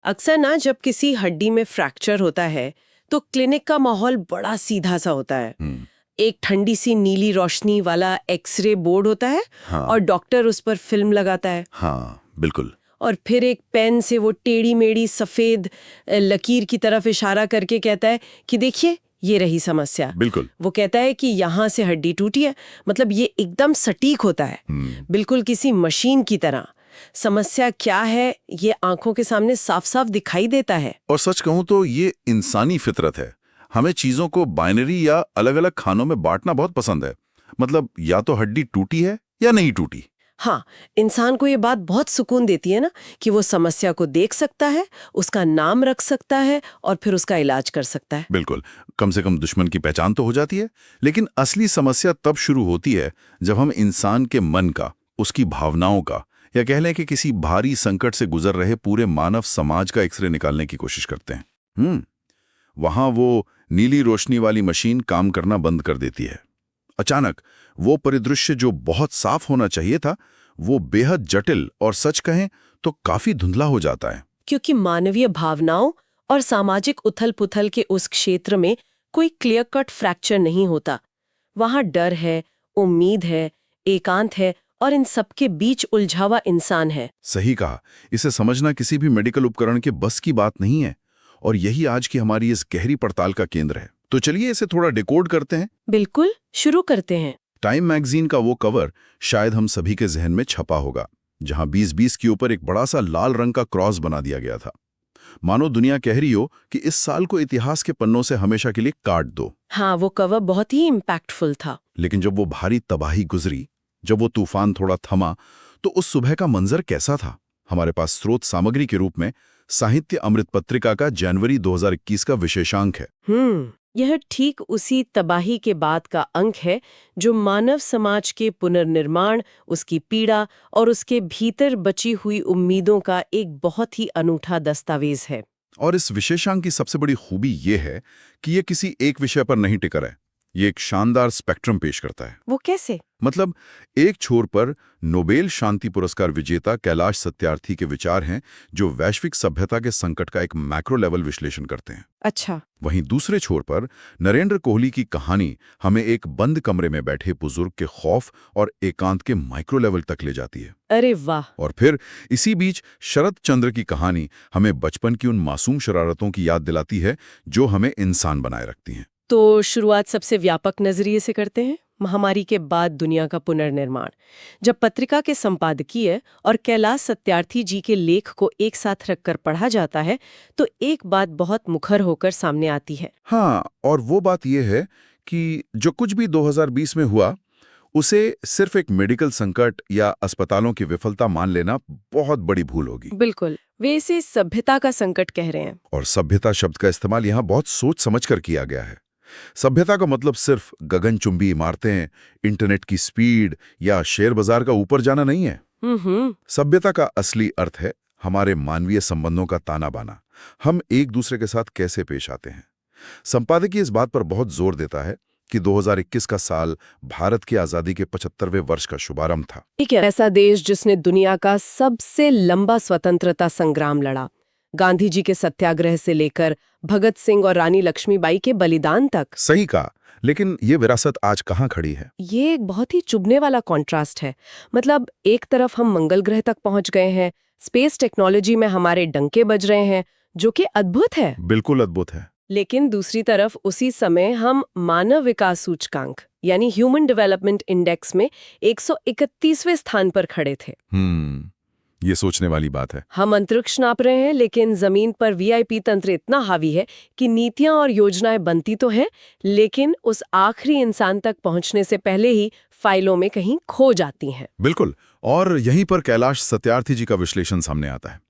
अक्सर ना जब किसी हड्डी में फ्रैक्चर होता है तो क्लिनिक का माहौल बड़ा सीधा सा होता है। एक ठंडी सी नीली रोशनी वाला एक्सरे बोर्ड होता है। हाँ। और डॉक्टर उस पर फिल्म लगाता है। हाँ बिल्कुल। और फिर एक पेन से वो टेढ़ी मेढ़ी सफेद लकीर की तरफ इशारा करके कहता है कि देखिए ये रही समस्या। बिल्कुल। वो कहता है कि यहाँ से हड्डी टूटी है। मतलब ये एकदम सटीक होता है, बिल्कुल किसी मशीन की तरह। समस्या क्या है ये आंखों के सामने साफ साफ दिखाई देता है। और सच कहूं तो ये इंसानी फितरत है। हमें चीजों को बाइनरी या अलग अलग खानों में बांटना बहुत पसंद है। मतलब या तो हड्डी टूटी है या नहीं टूटी। हाँ, इंसान को ये बात बहुत सुकून देती है ना कि वो समस्या को देख सकता है, उसका नाम रख सकता है और फिर उसका इलाज कर सकता है। बिल्कुल, कम से कम दुश्मन की पहचान तो हो जाती है। लेकिन असली समस्या तब शुरू होती है जब हम इंसान के मन का, उसकी भावनाओं का, या कह लें कि किसी भारी संकट से गुजर रहे पूरे मानव समाज का एक्सरे निकालने की कोशिश करते हैं। वहां वो नीली रोशनी वाली मशीन काम करना बंद कर देती है। अचानक वो परिदृश्य जो बहुत साफ होना चाहिए था, वो बेहद जटिल और सच कहें तो काफी धुंधला हो जाता है। क्योंकि मानवीय भावनाओं और सामाजिक उथल-पुथल के उस क्षेत्र में कोई क्लियर कट फ्रैक्चर नहीं होता। वहां डर है, उम्मीद है, एकांत है और इन सबके बीच उलझा हुआ इंसान है। सही कहा। इसे समझना किसी भी मेडिकल उपकरण के बस की बात नहीं है। और यही आज की हमारी इस गहरी पड़ताल का केंद्र है। तो चलिए इसे थोड़ा डिकोड करते हैं। बिल्कुल, शुरू करते हैं। टाइम मैगजीन का वो कवर शायद हम सभी के जहन में छपा होगा, जहां 2020 के ऊपर एक बड़ा सा लाल रंग का क्रॉस बना दिया गया था। मानो दुनिया कह रही हो कि इस साल को इतिहास के पन्नों से हमेशा के लिए काट दो। हाँ, वो कवर बहुत ही इम्पैक्टफुल था। लेकिन जब वो भारी तबाही गुजरी, जब वो तूफान थोड़ा थमा, तो उस सुबह का मंजर कैसा था? हमारे पास स्रोत सामग्री के रूप में साहित्य अमृत पत्रिका का जनवरी 2021 का विशेषांक है। यह ठीक उसी तबाही के बाद का अंक है जो मानव समाज के पुनर्निर्माण, उसकी पीड़ा और उसके भीतर बची हुई उम्मीदों का एक बहुत ही अनूठा दस्तावेज है। और इस विशेषांक की सबसे बड़ी खूबी ये है कि ये किसी एक विषय पर नहीं टिका है। ये एक शानदार स्पेक्ट्रम पेश करता है। वो कैसे? मतलब एक छोर पर नोबेल शांति पुरस्कार विजेता कैलाश सत्यार्थी के विचार हैं, जो वैश्विक सभ्यता के संकट का एक मैक्रो लेवल विश्लेषण करते हैं। अच्छा। वहीं दूसरे छोर पर नरेंद्र कोहली की कहानी हमें एक बंद कमरे में बैठे बुजुर्ग के खौफ और एकांत के माइक्रो लेवल तक ले जाती है। अरे वाह! और फिर इसी बीच शरद चंद्र की कहानी हमें बचपन की उन मासूम शरारतों की याद दिलाती है जो हमें इंसान बनाए रखती हैं। तो शुरुआत सबसे व्यापक नजरिए से करते हैं, महामारी के बाद दुनिया का पुनर्निर्माण। जब पत्रिका के संपादकीय और कैलाश सत्यार्थी जी के लेख को एक साथ रखकर पढ़ा जाता है तो एक बात बहुत मुखर होकर सामने आती है। हाँ, और वो बात यह है कि जो कुछ भी 2020 में हुआ, उसे सिर्फ एक मेडिकल संकट या अस्पतालों की विफलता मान लेना बहुत बड़ी भूल होगी। बिल्कुल, वे इसे सभ्यता का संकट कह रहे हैं। और सभ्यता शब्द का इस्तेमाल यहाँ बहुत सोच समझकर किया गया है। सभ्यता का मतलब सिर्फ गगनचुंबी इमारतें, इंटरनेट की स्पीड या शेयर बाजार का ऊपर जाना नहीं है। सभ्यता का असली अर्थ है हमारे मानवीय संबंधों का ताना बाना। हम एक दूसरे के साथ कैसे पेश आते हैं। संपादकीय इस बात पर बहुत जोर देता है कि 2021 का साल भारत की आजादी के 75वें वर्ष का शुभारंभ था। ठीक है, ऐसा देश जिसने दुनिया का सबसे लंबा स्वतंत्रता संग्राम लड़ा, गांधी जी के सत्याग्रह से लेकर भगत सिंह और रानी लक्ष्मीबाई के बलिदान तक। सही कहा, लेकिन ये विरासत आज कहाँ खड़ी है? ये एक बहुत ही चुभने वाला कॉन्ट्रास्ट है। मतलब एक तरफ हम मंगल ग्रह तक पहुंच गए हैं, स्पेस टेक्नोलॉजी में हमारे डंके बज रहे हैं, जो कि अद्भुत है। बिल्कुल अद्भुत है। लेकिन दूसरी तरफ उसी समय हम मानव विकास सूचकांक यानी ह्यूमन डेवलपमेंट इंडेक्स में 131वें स्थान पर खड़े थे। ये सोचने वाली बात है। हम अंतरिक्ष नाप रहे हैं, लेकिन जमीन पर वीआईपी तंत्र इतना हावी है कि नीतियां और योजनाएं बनती तो हैं, लेकिन उस आखिरी इंसान तक पहुंचने से पहले ही फाइलों में कहीं खो जाती हैं। बिल्कुल, और यहीं पर कैलाश सत्यार्थी जी का विश्लेषण सामने आता है।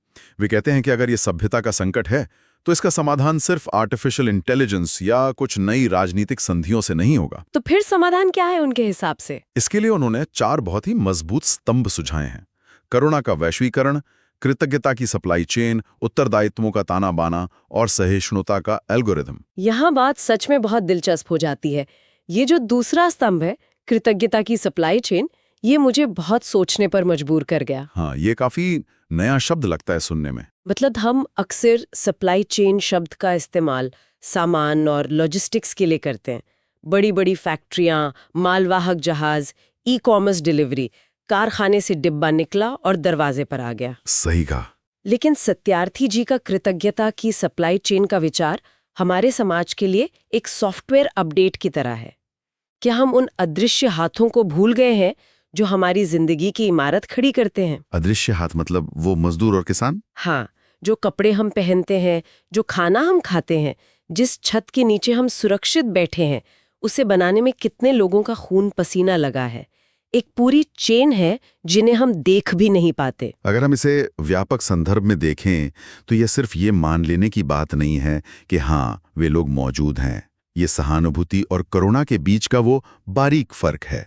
वे कहते हैं कि अगर ये सभ्यता का संकट है तो इसका समाधान सिर्फ आर्टिफिशियल इंटेलिजेंस या कुछ नई राजनीतिक संधियों से नहीं होगा। तो फिर समाधान क्या है उनके हिसाब से? इसके लिए उन्होंने 4 बहुत ही मजबूत स्तंभ सुझाए हैं। कोरोना का वैश्वीकरण, कृतज्ञता की सप्लाई चेन, उत्तरदायित्वों का ताना बाना और सहिष्णुता का एल्गोरिथम। यहाँ बात सच में बहुत दिलचस्प हो जाती है। ये जो दूसरा स्तंभ है, कृतज्ञता की सप्लाई चेन, ये मुझे बहुत सोचने पर मजबूर कर गया। हाँ, ये काफी नया शब्द लगता है सुनने में। मतलब हम अक्सर सप्लाई चेन शब्द का इस्तेमाल सामान और लॉजिस्टिक्स के लिए करते हैं। बड़ी बड़ी फैक्ट्रियां, मालवाहक जहाज, ई कॉमर्स डिलीवरी, कारखाने से डिब्बा निकला और दरवाजे पर आ गया। सही कहा। लेकिन सत्यार्थी जी का कृतज्ञता की सप्लाई चेन का विचार हमारे समाज के लिए एक सॉफ्टवेयर अपडेट की तरह है। क्या हम उन अदृश्य हाथों को भूल गए हैं जो हमारी जिंदगी की इमारत खड़ी करते हैं? अदृश्य हाथ मतलब वो मजदूर और किसान? हाँ, जो कपड़े हम पहनते हैं, जो खाना हम खाते हैं, जिस छत के नीचे हम सुरक्षित बैठे हैं, उसे बनाने में कितने लोगों का खून पसीना लगा है। एक पूरी चेन है जिन्हें हम देख भी नहीं पाते। अगर हम इसे व्यापक संदर्भ में देखें तो यह सिर्फ ये मान लेने की बात नहीं है कि हाँ, वे लोग मौजूद हैं। ये सहानुभूति और करुणा के बीच का वो बारीक फर्क है।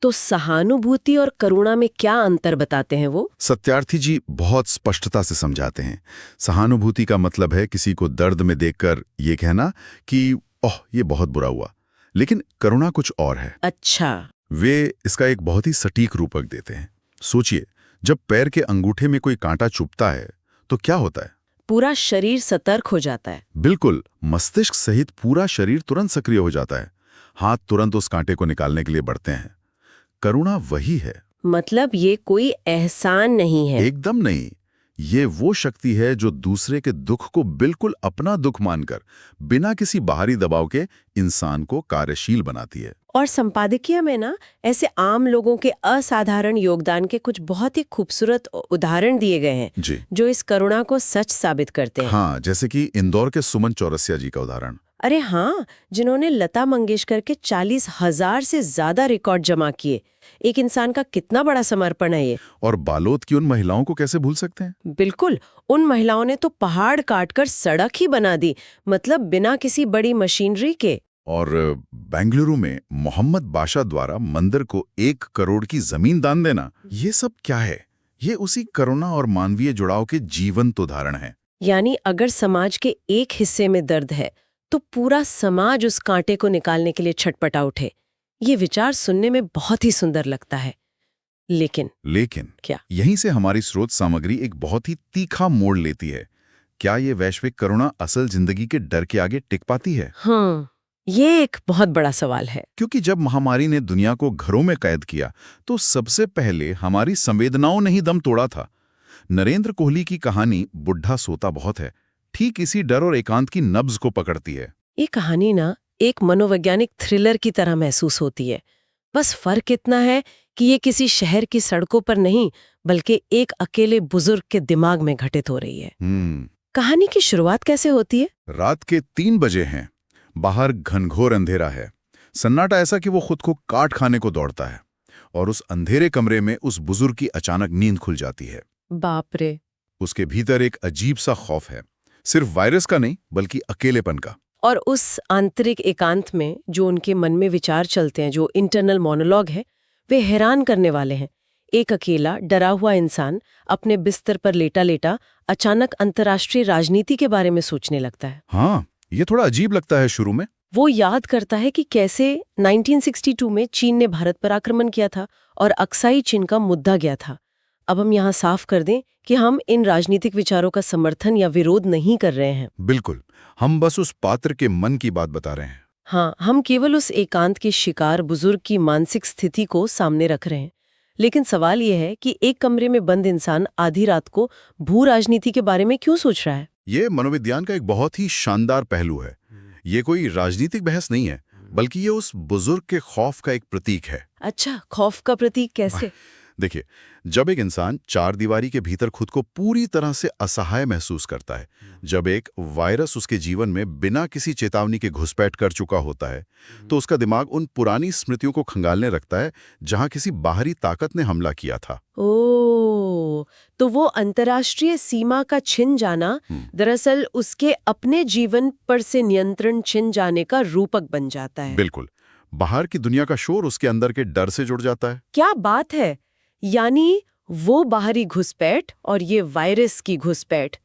तो सहानुभूति और करुणा में क्या अंतर बताते हैं वो? सत्यार्थी जी बहुत स्पष्टता से समझाते हैं। सहानुभूति का मतलब है किसी को दर्द में देखकर ये कहना कि ओह, ये बहुत बुरा हुआ। लेकिन करुणा कुछ और है। अच्छा। वे इसका एक बहुत ही सटीक रूपक देते हैं। सोचिए, जब पैर के अंगूठे में कोई कांटा चुभता है तो क्या होता है? पूरा शरीर सतर्क हो जाता है। बिल्कुल, मस्तिष्क सहित पूरा शरीर तुरंत सक्रिय हो जाता है। हाथ तुरंत उस कांटे को निकालने के लिए बढ़ते हैं। करुणा वही है। मतलब ये कोई एहसान नहीं है? एकदम नहीं। ये वो शक्ति है जो दूसरे के दुख को बिल्कुल अपना दुख मानकर बिना किसी बाहरी दबाव के इंसान को कार्यशील बनाती है। और संपादकीय में ना ऐसे आम लोगों के असाधारण योगदान के कुछ बहुत ही खूबसूरत उदाहरण दिए गए हैं जी। जो इस करुणा को सच साबित करते हैं। हाँ, जैसे कि इंदौर के सुमन चौरसिया जी का उदाहरण। अरे हाँ, जिन्होंने लता मंगेशकर के 40,000 से ज्यादा रिकॉर्ड जमा किए। एक इंसान का कितना बड़ा समर्पण है ये। और बालोद की उन महिलाओं को कैसे भूल सकते हैं? बिल्कुल, उन महिलाओं ने तो पहाड़ काटकर सड़क ही बना दी, मतलब बिना किसी बड़ी मशीनरी के। और बेंगलुरु में मोहम्मद बादशाह द्वारा मंदिर को 1 करोड़ की जमीन दान देना, ये सब क्या है? ये उसी करुणा और मानवीय जुड़ाव के जीवंत उदाहरण है। यानी अगर समाज के एक हिस्से में दर्द है तो पूरा समाज उस कांटे को निकालने के लिए छटपटा उठे। ये विचार सुनने में बहुत ही सुंदर लगता है। लेकिन क्या? यहीं से हमारी स्रोत सामग्री एक बहुत ही तीखा मोड़ लेती है। क्या ये वैश्विक करुणा असल जिंदगी के डर के आगे टिक पाती है? हाँ, ये एक बहुत बड़ा सवाल है। क्योंकि जब महामारी ने दुनिया को घरों में कैद किया तो सबसे पहले हमारी संवेदनाओं ने ही दम तोड़ा था। नरेंद्र कोहली की कहानी बुढ़ा सोता बहुत है, ठीक इसी डर और एकांत की नब्ज को पकड़ती है। ये कहानी ना एक मनोवैज्ञानिक थ्रिलर की तरह महसूस होती है। बस फर्क इतना है कि ये किसी शहर की सड़कों पर नहीं, बल्कि एक अकेले बुजुर्ग के दिमाग में घटित हो रही है। कहानी की शुरुआत कैसे होती है? रात के 3 बजे हैं। बाहर घनघोर अंधेरा है। सन्नाटा ऐसा कि वो खुद को काट खाने को दौड़ता है। और उस अंधेरे कमरे में उस बुजुर्ग की अचानक नींद खुल जाती है। बाप रे! उसके भीतर एक अजीब सा खौफ है, सिर्फ वायरस का नहीं बल्कि अकेलेपन का। और उस आंतरिक एकांत में जो उनके मन में विचार चलते हैं, जो इंटरनल मोनोलॉग है, वे हैरान करने वाले हैं। एक अकेला डरा हुआ इंसान अपने बिस्तर पर लेटा लेटा अचानक अंतर्राष्ट्रीय राजनीति के बारे में सोचने लगता है। हाँ, ये थोड़ा अजीब लगता है शुरू में। वो याद करता है कि कैसे 1962 में चीन ने भारत पर आक्रमण किया था और अक्साई चीन का मुद्दा गया था। अब हम यहाँ साफ कर दें कि हम इन राजनीतिक विचारों का समर्थन या विरोध नहीं कर रहे हैं। बिल्कुल, हम बस उस पात्र के मन की बात बता रहे हैं। हाँ, हम केवल उस एकांत के शिकार बुजुर्ग की मानसिक स्थिति को सामने रख रहे हैं। लेकिन सवाल यह है कि एक कमरे में बंद इंसान आधी रात को भू राजनीति के बारे में क्यों सोच रहा है? ये मनोविज्ञान का एक बहुत ही शानदार पहलू है। ये कोई राजनीतिक बहस नहीं है, बल्कि ये उस बुजुर्ग के खौफ का एक प्रतीक है। अच्छा, खौफ का प्रतीक कैसे? देखिए, जब एक इंसान 4 दीवारी के भीतर खुद को पूरी तरह से असहाय महसूस करता है, जब एक वायरस उसके जीवन में बिना किसी चेतावनी के घुसपैठ कर चुका होता है, तो उसका दिमाग उन पुरानी स्मृतियों को खंगालने लगता है जहां किसी बाहरी ताकत ने हमला किया था। ओह, तो वो अंतर्राष्ट्रीय सीमा का छिन जाना दरअसल उसके अपने जीवन पर से नियंत्रण छिन जाने का रूपक बन जाता है। बिल्कुल, बाहर की दुनिया का शोर उसके अंदर के डर से जुड़ जाता है। क्या बात है! यानी वो बाहरी घुसपैठ और ये वायरस की घुसपैठ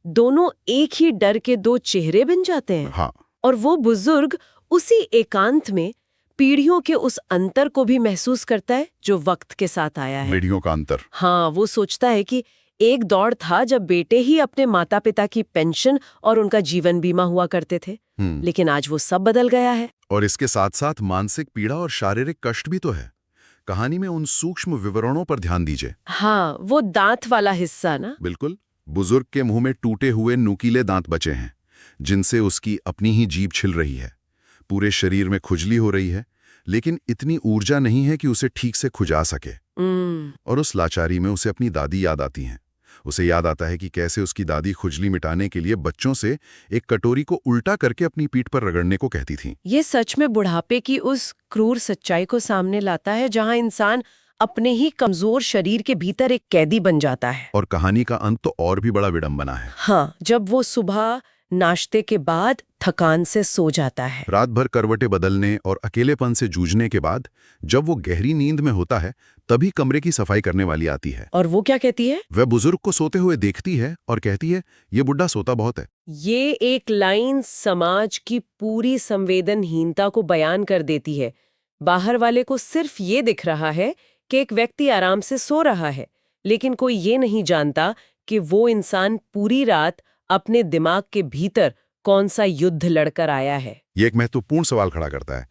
दोनों एक ही डर के 2 चेहरे बन जाते हैं। हाँ। और वो बुजुर्ग उसी एकांत में पीढ़ियों के उस अंतर को भी महसूस करता है जो वक्त के साथ आया है। पीढ़ियों का अंतर। हाँ, वो सोचता है कि एक दौर था जब बेटे ही अपने माता पिता की पेंशन और उनका जीवन बीमा हुआ करते थे, लेकिन आज वो सब बदल गया है। और इसके साथ साथ मानसिक पीड़ा और शारीरिक कष्ट भी तो है। कहानी में उन सूक्ष्म विवरणों पर ध्यान दीजिए। हाँ, वो दांत वाला हिस्सा ना। बिल्कुल। बुजुर्ग के मुंह में टूटे हुए नुकीले दांत बचे हैं, जिनसे उसकी अपनी ही जीभ छिल रही है। पूरे शरीर में खुजली हो रही है, लेकिन इतनी ऊर्जा नहीं है कि उसे ठीक से खुजा सके। और उस लाचारी में उसे अपनी दादी याद आती हैं। उसे याद आता है कि कैसे उसकी दादी खुजली मिटाने के लिए बच्चों से एक कटोरी को उल्टा करके अपनी पीठ पर रगड़ने को कहती थी। ये सच में बुढ़ापे की उस क्रूर सच्चाई को सामने लाता है, जहां इंसान अपने ही कमजोर शरीर के भीतर एक कैदी बन जाता है। और कहानी का अंत तो और भी बड़ा विडंबना है। हाँ, जब वो सुबह नाश्ते के बाद थकान से सो जाता है। रात भर करवटें बदलने और अकेलेपन से जूझने के बाद जब वो गहरी नींद में होता है, तभी कमरे की सफाई करने वाली आती है। और वो क्या कहती है? वह बुजुर्ग को सोते हुए देखती है और कहती है, ये बुड्ढा सोता बहुत है। ये एक लाइन समाज की पूरी संवेदनहीनता को बयान कर देती है। बाहर वाले को सिर्फ ये दिख रहा है कि एक व्यक्ति आराम से सो रहा है, लेकिन कोई ये नहीं जानता कि वो इंसान पूरी रात अपने दिमाग के भीतर कौन सा युद्ध लड़कर आया है। ये एक महत्वपूर्ण सवाल खड़ा करता है।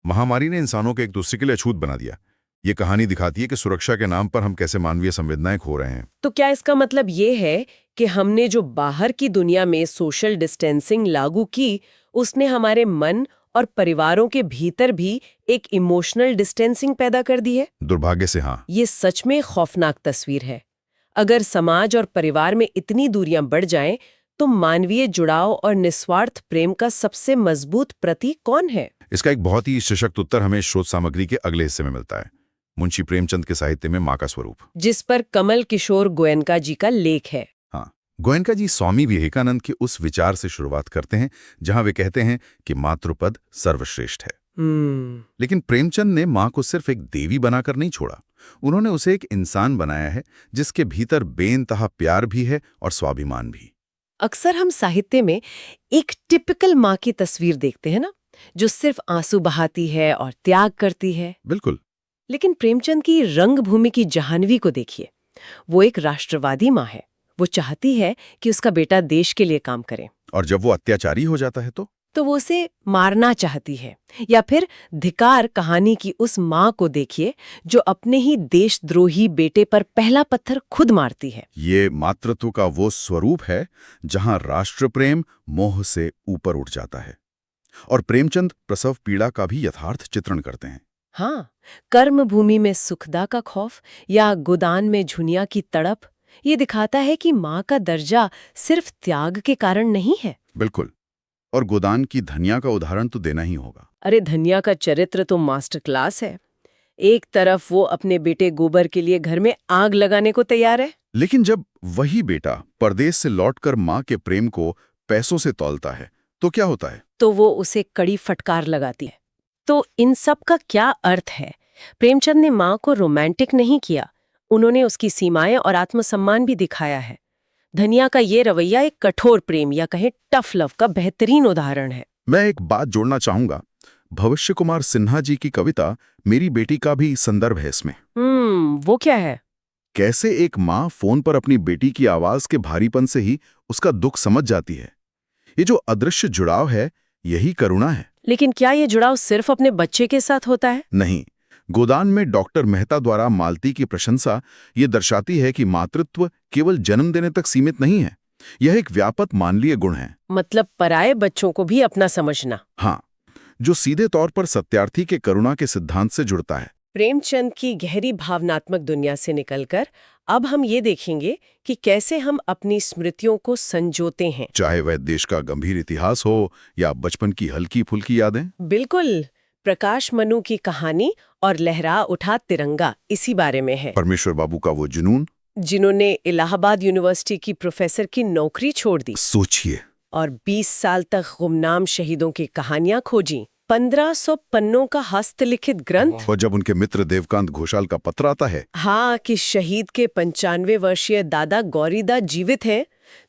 महामारी ने इंसानों को एक दूसरे के लिए अछूत बना दिया। ये कहानी दिखाती है कि सुरक्षा के नाम पर हम कैसे मानवीय संवेदनाएं खो रहे हैं। तो क्या इसका मतलब ये है कि हमने जो बाहर की दुनिया में सोशल डिस्टेंसिंग लागू की, उसने हमारे मन और परिवारों के भीतर भी एक इमोशनल डिस्टेंसिंग पैदा कर दी है? दुर्भाग्य से हाँ। ये सच में खौफनाक तस्वीर है। अगर समाज और परिवार में इतनी दूरियां बढ़ जाएं, तो मानवीय जुड़ाव और निस्वार्थ प्रेम का सबसे मजबूत प्रतीक कौन है? इसका एक बहुत ही सशक्त उत्तर हमें शोध सामग्री के अगले हिस्से में मिलता है। मुंशी प्रेमचंद के साहित्य में मां का स्वरूप, जिस पर कमल किशोर गोयनका जी का लेख है। हाँ, गोयनका जी स्वामी विवेकानंद के उस विचार से शुरुआत करते हैं जहां वे कहते हैं कि मातृपद सर्वश्रेष्ठ है। लेकिन प्रेमचंद ने मां को सिर्फ एक देवी बनाकर नहीं छोड़ा। उन्होंने उसे एक इंसान बनाया है जिसके भीतर बेइंतहा प्यार भी है और स्वाभिमान भी। अक्सर हम साहित्य में एक टिपिकल माँ की तस्वीर देखते हैं ना, जो सिर्फ आंसू बहाती है और त्याग करती है। बिल्कुल। लेकिन प्रेमचंद की रंगभूमि की जाह्नवी को देखिए। वो एक राष्ट्रवादी माँ है। वो चाहती है कि उसका बेटा देश के लिए काम करे। और जब वो अत्याचारी हो जाता है तो वो उसे मारना चाहती है। या फिर धिकार कहानी की उस माँ को देखिए जो अपने ही देशद्रोही बेटे पर पहला पत्थर खुद मारती है। ये मातृत्व का वो स्वरूप है जहां राष्ट्र प्रेम मोह से ऊपर उठ जाता है। और प्रेमचंद प्रसव पीड़ा का भी यथार्थ चित्रण करते हैं। हाँ, कर्म भूमि में सुखदा का खौफ या गोदान में झुनिया की तड़प, ये दिखाता है कि माँ का दर्जा सिर्फ त्याग के कारण नहीं है। बिल्कुल। और गोदान की धनिया का उदाहरण तो देना ही होगा। अरे, धनिया का चरित्र तो मास्टर क्लास है। एक तरफ वो अपने बेटे गोबर के लिए घर में आग लगाने को तैयार है, लेकिन जब वही बेटा परदेश से लौटकर माँ के प्रेम को पैसों से तौलता है तो क्या होता है? तो वो उसे कड़ी फटकार लगाती है। तो इन सब का क्या अर्थ है? प्रेमचंद ने माँ को रोमांटिक नहीं किया, उन्होंने उसकी सीमाएं और आत्मसम्मान भी दिखाया है। धनिया का ये रवैया एक कठोर प्रेम या कहें टफ लव का बेहतरीन उदाहरण है। मैं एक बात जोड़ना चाहूंगा। भविष्य कुमार सिन्हा जी की कविता मेरी बेटी का भी संदर्भ है इसमें। वो क्या है? कैसे एक माँ फोन पर अपनी बेटी की आवाज के भारीपन से ही उसका दुख समझ जाती है। ये जो अदृश्य जुड़ाव है, यही करुणा है। लेकिन क्या ये जुड़ाव सिर्फ अपने बच्चे के साथ होता है? नहीं। गोदान में डॉक्टर मेहता द्वारा मालती की प्रशंसा ये दर्शाती है कि मातृत्व केवल जन्म देने तक सीमित नहीं है। यह एक व्यापक मानवीय गुण है। मतलब पराये बच्चों को भी अपना समझना। हाँ, जो सीधे तौर पर सत्यार्थी के करुणा के सिद्धांत से जुड़ता है। प्रेमचंद की गहरी भावनात्मक दुनिया से निकलकर अब हम ये देखेंगे कि कैसे हम अपनी स्मृतियों को संजोते हैं, चाहे वह देश का गंभीर इतिहास हो या बचपन की हल्की फुल्की यादें। बिल्कुल। प्रकाश मनु की कहानी और लहरा उठा तिरंगा इसी बारे में है। परमेश्वर बाबू का वो जुनून, जिन्होंने इलाहाबाद यूनिवर्सिटी की प्रोफेसर की नौकरी छोड़ दी। सोचिए। और 20 साल तक गुमनाम शहीदों की कहानियां खोजी। 1500 पन्नों का हस्तलिखित ग्रंथ। और जब उनके मित्र देवकांत घोषाल का पत्र आता है, हाँ, कि शहीद के 95 वर्षीय दादा गौरीदा जीवित हैं,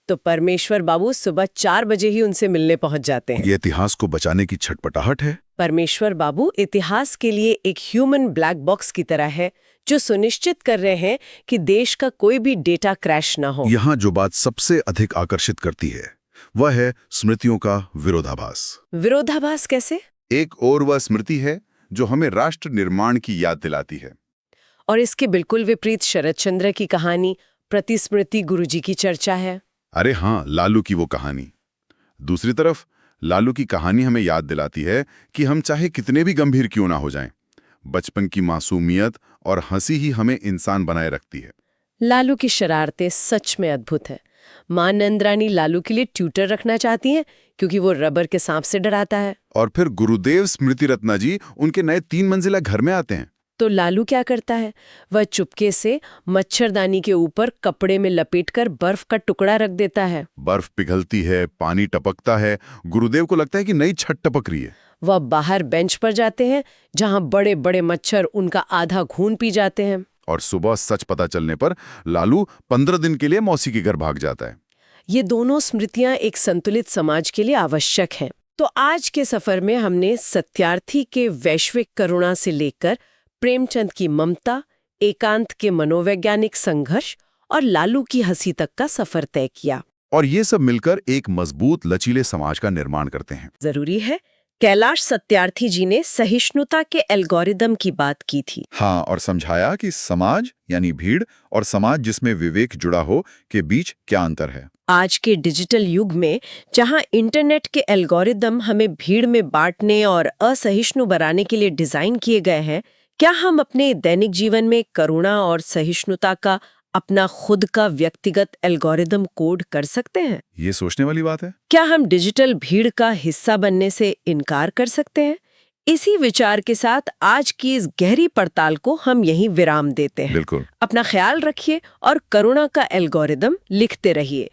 तो परमेश्वर बाबू सुबह 4 बजे ही उनसे मिलने पहुंच जाते हैं। ये इतिहास को बचाने की छटपटाहट है। परमेश्वर बाबू इतिहास के लिए एक ह्यूमन ब्लैक बॉक्स की तरह है, जो सुनिश्चित कर रहे हैं कि देश का कोई भी डेटा क्रैश ना हो। यहाँ जो बात सबसे अधिक आकर्षित करती है वह है स्मृतियों का विरोधाभास। विरोधाभास कैसे? एक और वह स्मृति है जो हमें राष्ट्र निर्माण की याद दिलाती है, और इसके बिल्कुल विपरीत शरद चंद्र की कहानी प्रतिस्मृति गुरुजी की चर्चा है। अरे हाँ, लालू की वो कहानी। दूसरी तरफ लालू की कहानी हमें याद दिलाती है कि हम चाहे कितने भी गंभीर क्यों ना हो जाएं, बचपन की मासूमियत और हंसी ही हमें इंसान बनाए रखती है। लालू की शरारतें सच में अद्भुत है। मां नंदरानी लालू के लिए ट्यूटर रखना चाहती हैं क्योंकि वो रबर के सांप से डराता है। और फिर गुरुदेव स्मृति रत्ना जी उनके नए 3 मंजिला घर में आते हैं। तो लालू क्या करता है? वह चुपके से मच्छरदानी के ऊपर कपड़े में लपेटकर बर्फ का टुकड़ा रख देता है। बर्फ पिघलती है, पानी टपकता है, गुरुदेव को लगता है कि नई छत टपक रही है। वह बाहर बेंच पर जाते हैं जहां बड़े बड़े मच्छर उनका आधा खून पी जाते हैं। और सुबह सच पता चलने पर लालू 15 दिन के लिए मौसी के घर भाग जाता है। ये दोनों स्मृतियां एक संतुलित समाज के लिए आवश्यक हैं। तो आज के सफर में हमने सत्यार्थी के वैश्विक करुणा से लेकर प्रेमचंद की ममता, एकांत के मनोवैज्ञानिक संघर्ष और लालू की हंसी तक का सफर तय किया। और ये सब मिलकर एक मजबूत लचीले समाज का निर्माण करते हैं। जरूरी है। कैलाश सत्यार्थी जी ने सहिष्णुता के एल्गोरिदम की बात की थी। हाँ, और समझाया कि समाज यानी भीड़ और समाज जिसमें विवेक जुड़ा हो के बीच क्या अंतर है। आज के डिजिटल युग में जहां इंटरनेट के एल्गोरिदम हमें भीड़ में बांटने और असहिष्णु बनाने के लिए डिजाइन किए गए हैं, क्या हम अपने दैनिक जीवन में करुणा और सहिष्णुता का अपना खुद का व्यक्तिगत एल्गोरिदम कोड कर सकते हैं? ये सोचने वाली बात है। क्या हम डिजिटल भीड़ का हिस्सा बनने से इनकार कर सकते हैं? इसी विचार के साथ आज की इस गहरी पड़ताल को हम यहीं विराम देते हैं। बिल्कुल। अपना ख्याल रखिए और करुणा का एल्गोरिदम लिखते रहिए।